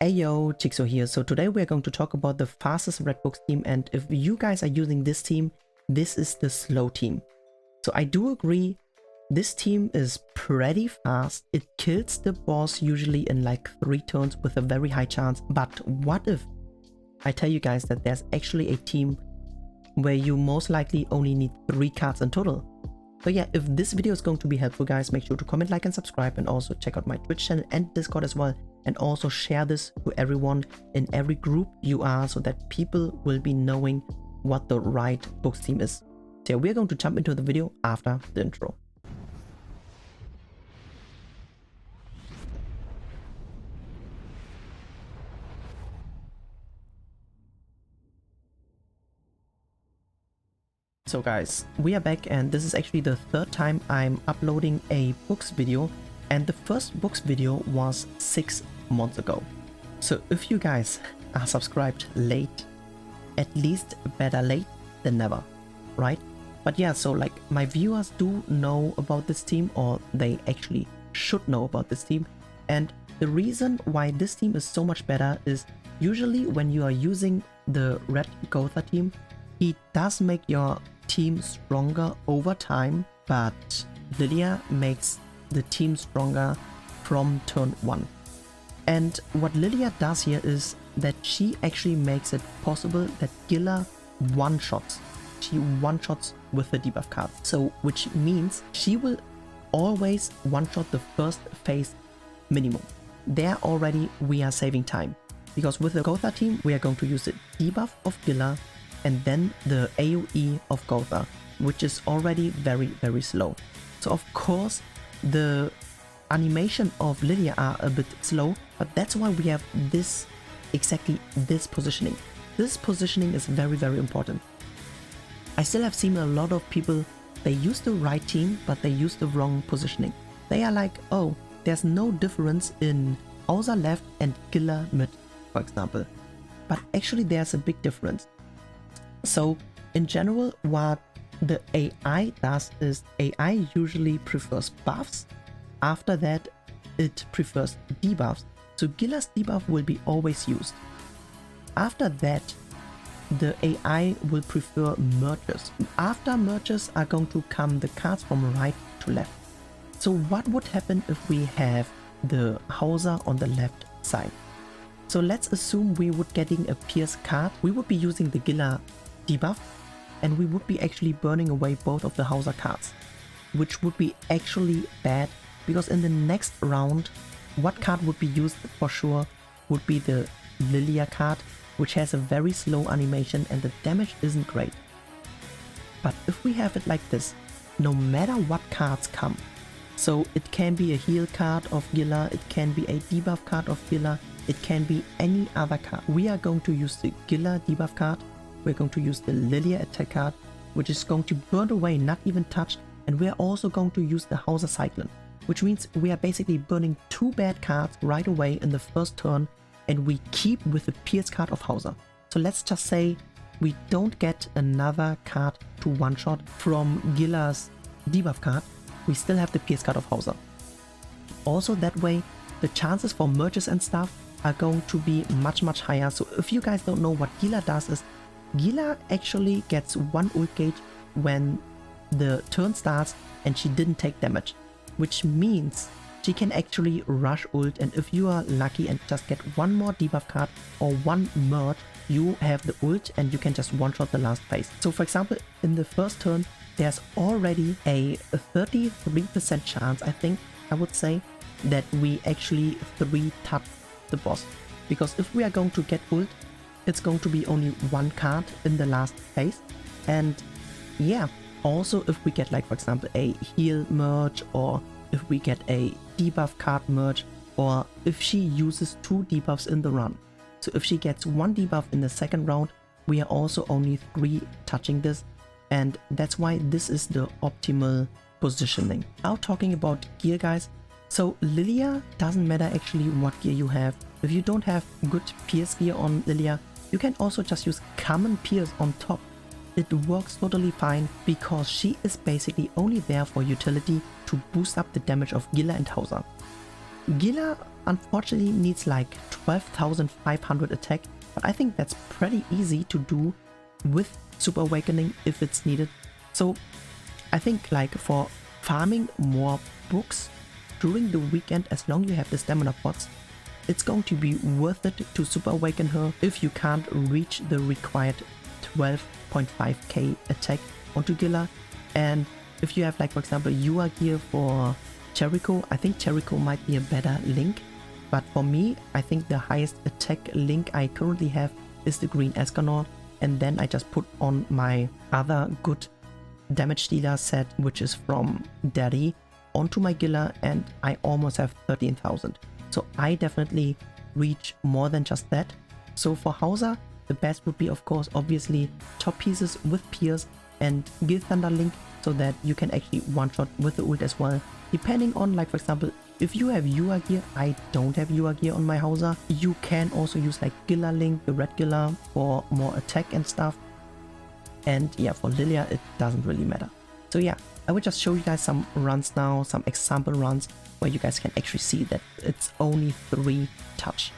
Ayo, Chiksua here. So today we are going to talk about the fastest red box team, and if you guys are using this team, this is the slow team. So I do agree, this team is pretty fast. It kills the boss usually in like 3 turns with a very high chance. But what if I tell you guys that there's actually a team where you most likely only need 3 cards in total? So yeah, if this video is going to be helpful, guys, make sure to comment, like, and subscribe, and also check out my Twitch channel and Discord as well. And also share this to everyone in every group you are, so that people will be knowing what the right books team is. So yeah, we're going to jump into the video after the intro. So guys, we are back, and this is actually the 3rd time I'm uploading a books video, and the first books video was 6 months ago. So if you guys are subscribed late, at least better late than never, right? But yeah, so like my viewers do know about this team, or they actually should know about this team. And the reason why this team is so much better is usually when you are using the red Gotha team, he does make your team stronger over time, but Lilia makes the team stronger from turn 1. And what Lilia does here is that she actually makes it possible that Gila one-shots. She one-shots with the debuff card. So, which means she will always one-shot the first phase minimum. There already we are saving time. Because with the Gotha team, we are going to use the debuff of Gila and then the AoE of Gotha, which is already very, very slow. So of course, the animation of Lilia are a bit slow, but that's why we have exactly this positioning. This positioning is very, very important. I still have seen a lot of people, they use the right team, but they use the wrong positioning. They are like, oh, there's no difference in Hauser left and Gila mid, for example. But actually there's a big difference. So in general, what the AI does is AI usually prefers buffs. After that, it prefers debuffs. So Gila's debuff will be always used. After that, the AI will prefer merges. After merges are going to come the cards from right to left. So what would happen if we have the Hauser on the left side? So let's assume we would getting a Pierce card. We would be using the Gila debuff, and we would be actually burning away both of the Hauser cards, which would be actually bad, because in the next round, what card would be used for sure would be the Lilia card, which has a very slow animation and the damage isn't great. But if we have it like this, no matter what cards come, so it can be a heal card of Gila, it can be a debuff card of Gila, it can be any other card. We are going to use the Gila debuff card, we're going to use the Lilia attack card, which is going to burn away, not even touched, and we're also going to use the Hauser Cyclone, which means we are basically burning 2 bad cards right away in the first turn, and we keep with the Pierce card of Hauser. So let's just say we don't get another card to one-shot from Gila's debuff card, we still have the Pierce card of Hauser. Also that way, the chances for merges and stuff are going to be much, much higher. So if you guys don't know, what Gila does is, Gila actually gets 1 ult gauge when the turn starts and she didn't take damage, which means she can actually rush ult, and if you are lucky and just get 1 more debuff card or 1 merge, you have the ult and you can just one-shot the last phase. So for example, in the first turn, there's already a 33% chance, I think I would say, that we actually 3-touch the boss. Because if we are going to get ult, it's going to be only 1 card in the last phase. And yeah, also if we get, like, for example, a heal merge, or if we get a debuff card merge, or if she uses 2 debuffs in the run. So if she gets 1 debuff in the second round, we are also only 3 touching this, and that's why this is the optimal positioning. Now talking about gear, guys. So Lilia, doesn't matter actually what gear you have. If you don't have good Pierce gear on Lilia, you can also just use common Pierce on top. It works totally fine, because she is basically only there for utility to boost up the damage of Gila and Hauser. Gila unfortunately needs like 12,500 attack, but I think that's pretty easy to do with Super Awakening if it's needed. So I think like for farming more books during the weekend, as long as you have the stamina pots, it's going to be worth it to Super Awaken her if you can't reach the required 12.5k attack onto Gila. And if you have like, for example, Yua gear for Jericho, I think Jericho might be a better link. But for me, I think the highest attack link I currently have is the Green Escanor. And then I just put on my other good damage dealer set, which is from Daddy, onto my Gila, and I almost have 13,000. So I definitely reach more than just that. So for Hauser, the best would be, of course, obviously top pieces with Pierce and Gil Thunder Link, so that you can actually one-shot with the ult as well. Depending on, like, for example, if you have Yua gear, I don't have Yua gear on my Hauser. You can also use like Gila Link, the red Gila, for more attack and stuff. And yeah, for Lilia, it doesn't really matter. So yeah, I will just show you guys some runs now, some example runs, where you guys can actually see that it's only 3 touch.